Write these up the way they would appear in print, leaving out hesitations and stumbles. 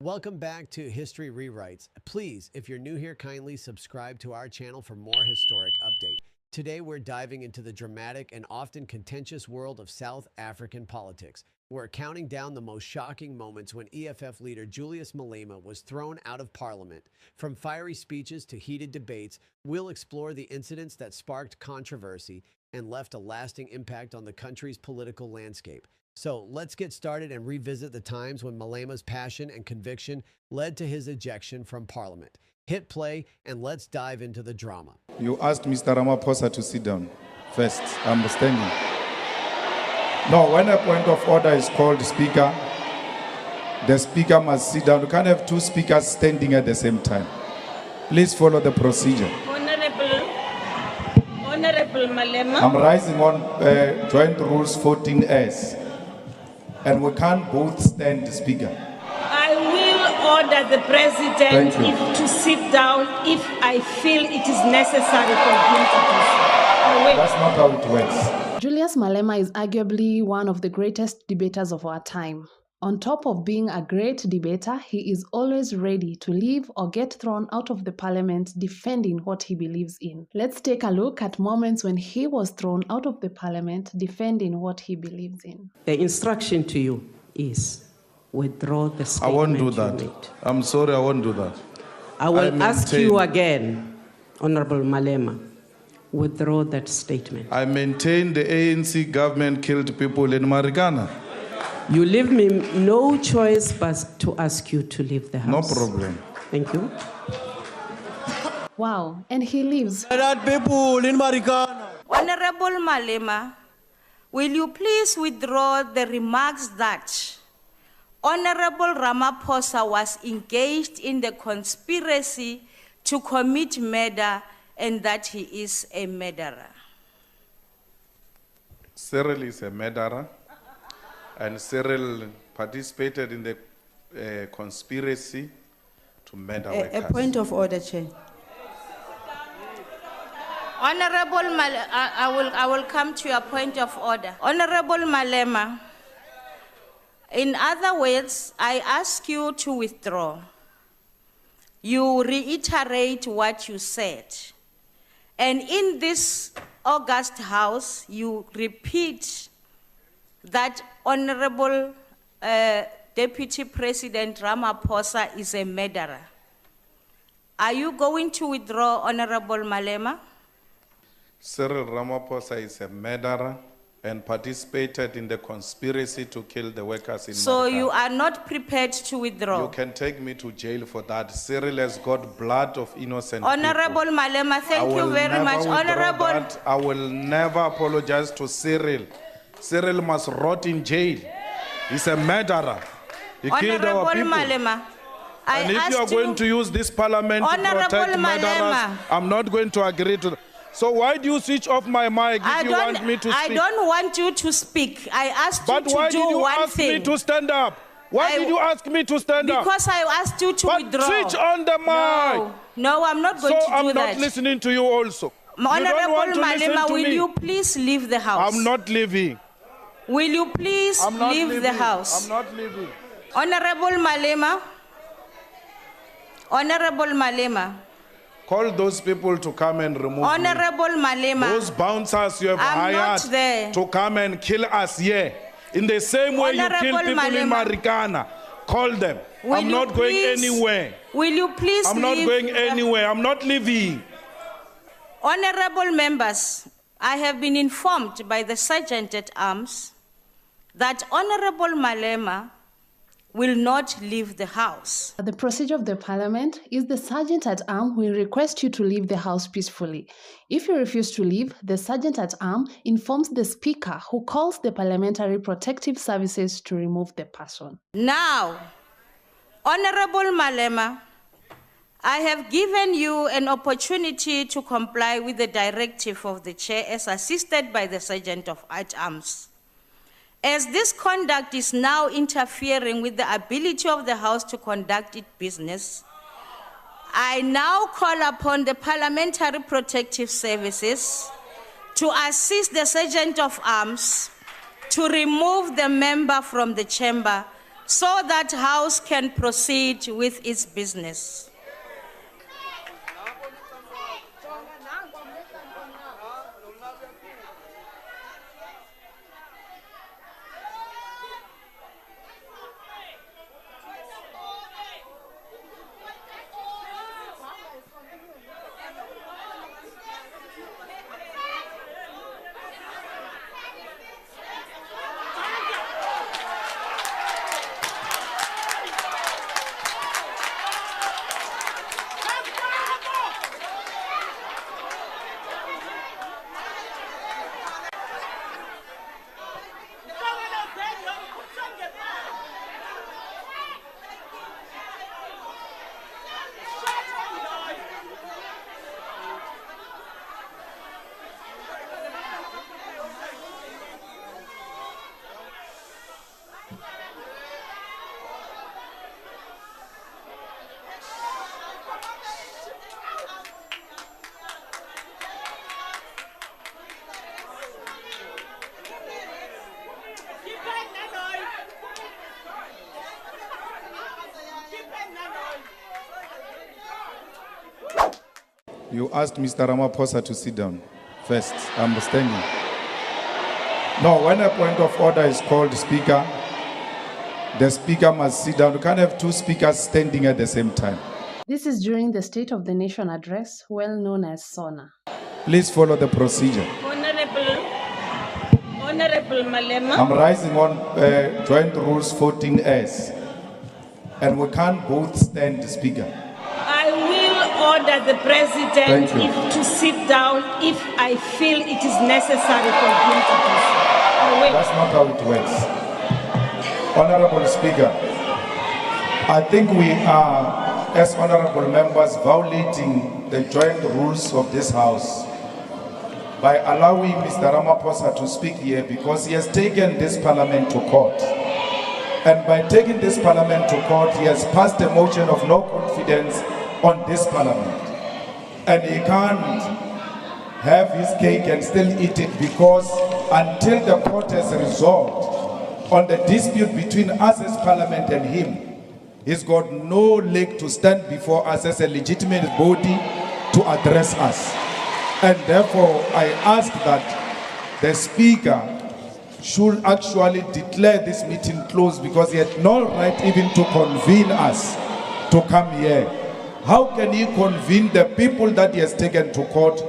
Welcome back to History Rewrites. Please, if you're new here, kindly subscribe to our channel for more historic update. Today, we're diving into the dramatic and often contentious world of South African politics. We're counting down the most shocking moments when EFF leader Julius Malema was thrown out of parliament. From fiery speeches to heated debates, we'll explore the incidents that sparked controversy and left a lasting impact on the country's political landscape. So let's get started and revisit the times when Malema's passion and conviction led to his ejection from parliament. Hit play and let's dive into the drama. You asked Mr. Ramaphosa to sit down first. I'm standing. No, when a point of order is called, Speaker, the Speaker must sit down. You can't have two speakers standing at the same time. Please follow the procedure. Honorable Malema. I'm rising on Joint Rules 14S. And we can't both stand, Speaker. I will order the President to sit down if I feel it is necessary for him to do so. That's not how it works. Julius Malema is arguably one of the greatest debaters of our time. On top of being a great debater, he is always ready to leave or get thrown out of the parliament defending what he believes in. Let's take a look at moments when he was thrown out of the parliament defending what he believes in. The instruction to you is withdraw the statement. I won't do that. Made. I'm sorry, I won't do that. I will ask you again, Honorable Malema, withdraw that statement. I maintain the ANC government killed people in Marikana. You leave me no choice but to ask you to leave the No house. problem. Thank you. Wow, and he leaves. Honorable Malema, will you please withdraw the remarks that Honorable Ramaphosa was engaged in the conspiracy to commit murder and that he is a murderer? Cyril is a murderer, and Cyril participated in the conspiracy to murder workers. A point of order, Chair. Honorable I will come to your point of order. Honorable Malema, in other words, I ask you to withdraw. You reiterate what you said. And in this August House, you repeat that Honorable Deputy President Ramaphosa is a murderer. Are you going to withdraw, Honorable Malema? Cyril Ramaphosa is a murderer and participated in the conspiracy to kill the workers in So Marikana. you are not prepared to withdraw? You can take me to jail for that. Cyril has got blood of innocent Honorable people. Malema, thank you very much. Honorable, I will never apologize to Cyril. Cyril must rot in jail. He's a murderer. He killed our Honorable people. Malema, I And if you are asked going to use this parliament to Honorable protect murderers, Malema. I'm not going to agree to that. So why do you switch off my mic if you want me to speak? I don't want you to speak. I asked you But to why do did you one ask thing. me to stand up? Why did you ask me to stand up? Because I asked you to But withdraw. switch on the mic. No, I'm not going So to do I'm that. not listening to you also. You don't Honorable want to listen Malema, to will me. you please leave the house? I'm not leaving. Will you please I'm not leave leaving. the house? I'm not leaving. Honorable Malema. Honorable Malema. Call those people to come and remove Honorable me. Malema. Those bouncers you have I'm not hired there. to come and kill us here. In the same way you kill Honorable people in Malema. Marikana. Call them. Will I'm you not going please- anywhere. Will you please I'm not leave going the- anywhere. I'm not leaving. Honorable members, I have been informed by the Sergeant at Arms that Honorable Malema will not leave the house. The procedure of the parliament is the sergeant at arms will request you to leave the house peacefully. If you refuse to leave, the sergeant at arms informs the speaker, who calls the parliamentary protective services to remove the person. Now, Honorable Malema, I have given you an opportunity to comply with the directive of the chair as assisted by the Sergeant at Arms. As this conduct is now interfering with the ability of the House to conduct its business, I now call upon the Parliamentary Protective Services to assist the Sergeant of Arms to remove the member from the chamber so that House can proceed with its business. You asked Mr. Ramaphosa to sit down first. I'm standing. No, when a point of order is called, Speaker, the Speaker must sit down. You can't have two speakers standing at the same time. This is during the State of the Nation address, well known as SONA. Please follow the procedure. Honorable Malema. I'm rising on Joint Rules 14S. And we can't both stand, Speaker. I will order the President to sit down if I feel it is necessary for him to do so. That's not how it works. Honorable Speaker, I think we are, as honorable members, violating the joint rules of this House by allowing Mr. Ramaphosa to speak here because he has taken this parliament to court. And by taking this parliament to court, he has passed a motion of no confidence on this parliament. And he can't have his cake and still eat it because until the court has resolved on the dispute between us as parliament and him, he's got no leg to stand before us as a legitimate body to address us. And therefore, I ask that the Speaker should actually declare this meeting closed because he had no right even to convene us to come here. How can he convene the people that he has taken to court?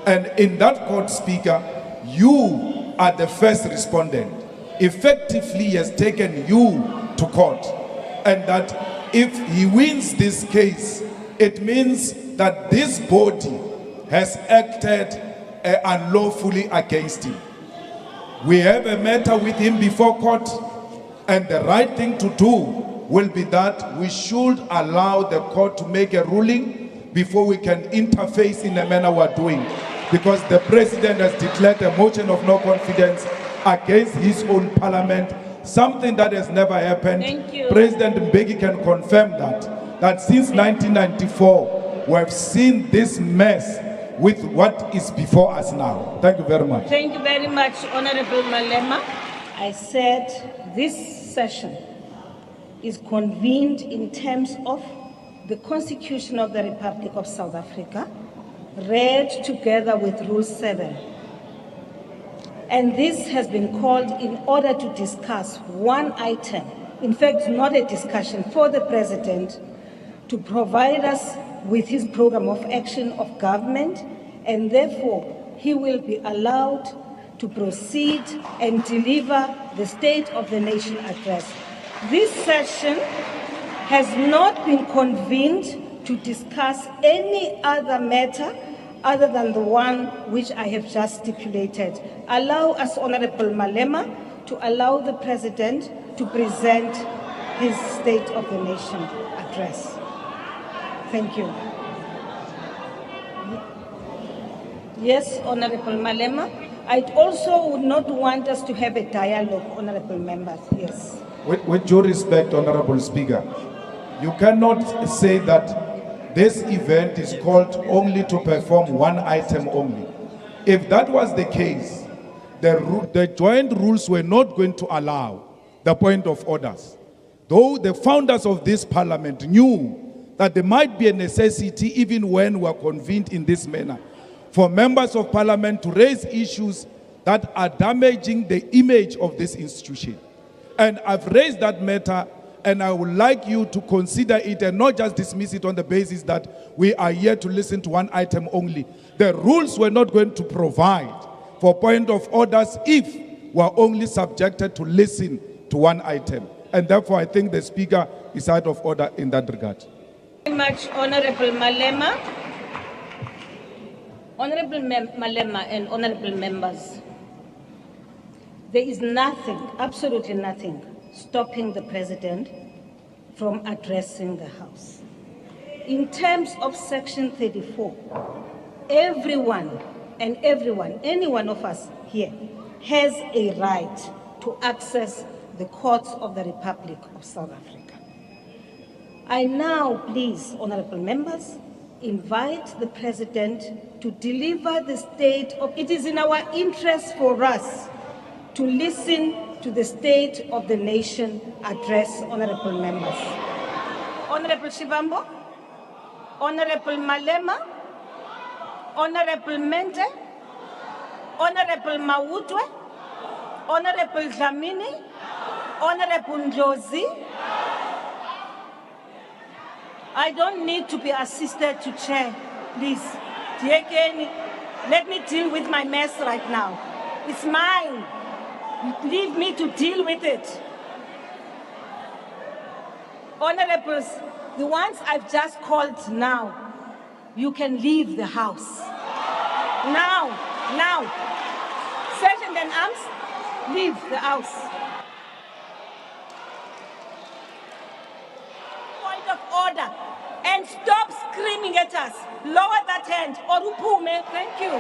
And in that court, Speaker, you are the first respondent. Effectively, he has taken you to court. And that if he wins this case, it means that this body has acted unlawfully against him. We have a matter with him before court, and the right thing to do will be that we should allow the court to make a ruling before we can interface in the manner we're doing. Because the president has declared a motion of no confidence against his own parliament, something that has never happened. Thank you. President Mbeki can confirm that since 1994, we have seen this mess with what is before us now. Thank you very much. Thank you very much, Honorable Malema. I said this session is convened in terms of the Constitution of the Republic of South Africa, read together with Rule 7. And this has been called in order to discuss one item, in fact, not a discussion, for the President to provide us with his program of action of government, and therefore he will be allowed to proceed and deliver the State of the Nation address. This session has not been convened to discuss any other matter other than the one which I have just stipulated. Allow us, Honorable Malema, to allow the President to present his State of the Nation address. Thank you. Yes, Honorable Malema. I also would not want us to have a dialogue, Honorable members. Yes. With due respect, Honorable Speaker, you cannot say that this event is called only to perform one item only. If that was the case, the joint rules were not going to allow the point of orders. though the founders of this parliament knew that there might be a necessity, even when we are convened in this manner, for members of parliament to raise issues that are damaging the image of this institution. And I've raised that matter, and I would like you to consider it and not just dismiss it on the basis that we are here to listen to one item only. The rules were not going to provide for point of orders if we are only subjected to listen to one item. And therefore, I think the Speaker is out of order in that regard. Very much, Honorable Malema. Honorable Malema and honorable members, there is nothing, absolutely nothing, stopping the President from addressing the House. In terms of Section 34, everyone, any one of us here has a right to access the courts of the Republic of South Africa. I now, please, honorable members, invite the President to deliver the state of... It is in our interest for us to listen to the State of the Nation address, honorable members. Honorable Shivambo, Honorable Malema, Honorable Mente, Honorable Mawutwe, Honorable Dlamini, Honorable Ndlozi. I don't need to be assisted to chair, please. Let me deal with my mess right now. It's mine. Leave me to deal with it. Honorables, the ones I've just called now, you can leave the House. Now. Sergeant and arms, leave the House. Point of order. And stop screaming at us. Lower that hand. Orupume, thank you.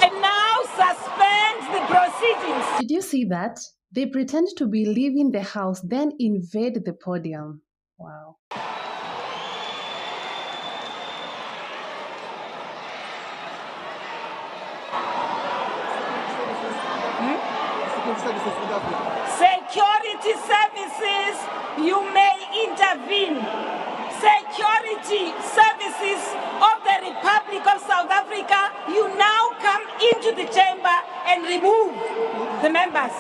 And now suspend the proceedings. Did you see that? They pretend to be leaving the House, then invade the podium. Wow. Security services, you may intervene. Security services of the Republic of South Africa, you now come into the chamber and remove the members.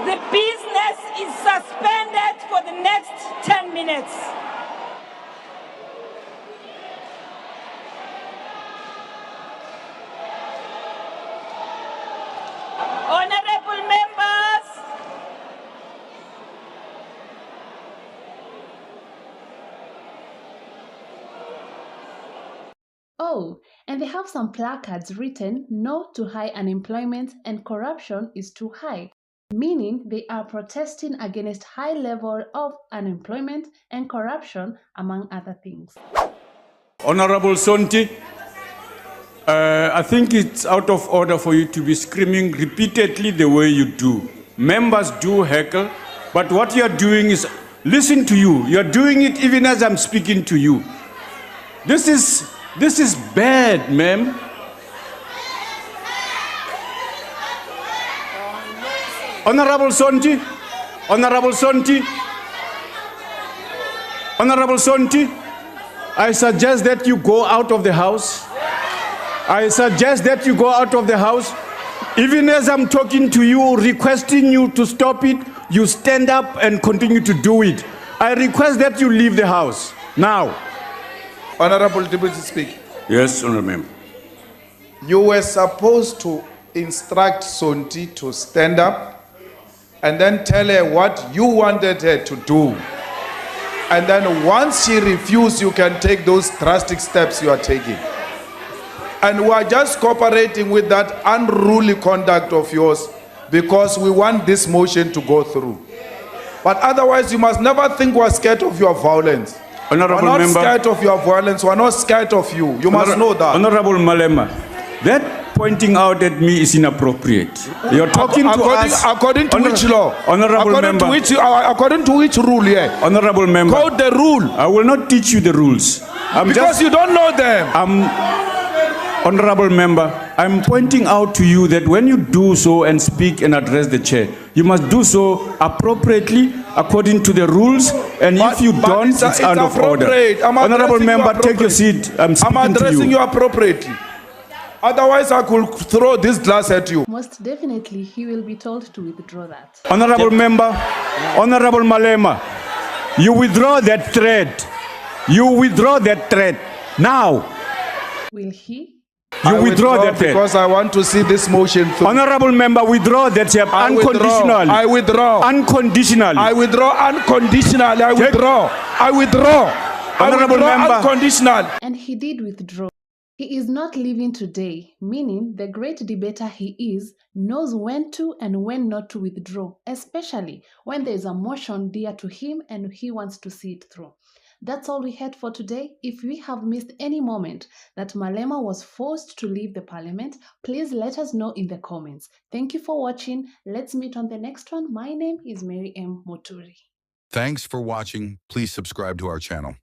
The business is suspended for the next 10 minutes. Honorable members, Oh, and they have some placards written, "No to high unemployment and corruption is too high," meaning they are protesting against high level of unemployment and corruption, among other things. Honorable Sonti, I think it's out of order for you to be screaming repeatedly the way you do. Members do heckle, but what you're doing is, listen to you. You're doing it even as I'm speaking to you. This is bad, ma'am. Honorable Sonti, Honorable Sonti, Honorable Sonti, I suggest that you go out of the House. I suggest that you go out of the House. Even as I'm talking to you, requesting you to stop it, you stand up and continue to do it. I request that you leave the House now. Honorable Deputy Speaker. Yes, Honorable Member. You were supposed to instruct Sonti to stand up and then tell her what you wanted her to do. And then once she refused, you can take those drastic steps you are taking. And we are just cooperating with that unruly conduct of yours because we want this motion to go through. But otherwise, you must never think we're scared of your violence. Honorable we're not Member, scared of your violence. We're not scared of you. You must know that. Honorable Malema, that pointing out at me is inappropriate. You're talking to us. According to which law? Honorable member. According to which rule here? Honorable member. Quote the rule. I will not teach you the rules. Because you don't know them. Honorable member, I'm pointing out to you that when you do so and speak and address the chair, you must do so appropriately according to the rules, and if you don't, it's out of order. Honorable member, take your seat. I'm addressing you appropriately. Otherwise, I could throw this glass at you. Most definitely, he will be told to withdraw that. Honorable member, Honorable Malema, you withdraw that threat. You withdraw that threat now. Will he? You withdraw that threat. Because I want to see this motion through. Honorable member, withdraw that unconditional. I withdraw. Unconditional. I withdraw unconditional. I withdraw. I withdraw. Honorable member. Unconditional. And he did withdraw. He is not living today, meaning the great debater he is knows when to and when not to withdraw, especially when there is a motion dear to him and he wants to see it through. That's all we had for today. If we have missed any moment that Malema was forced to leave the parliament, please let us know in the comments. Thank you for watching. Let's meet on the next one. My name is Mary M. Moturi. Thanks for watching. Please subscribe to our channel.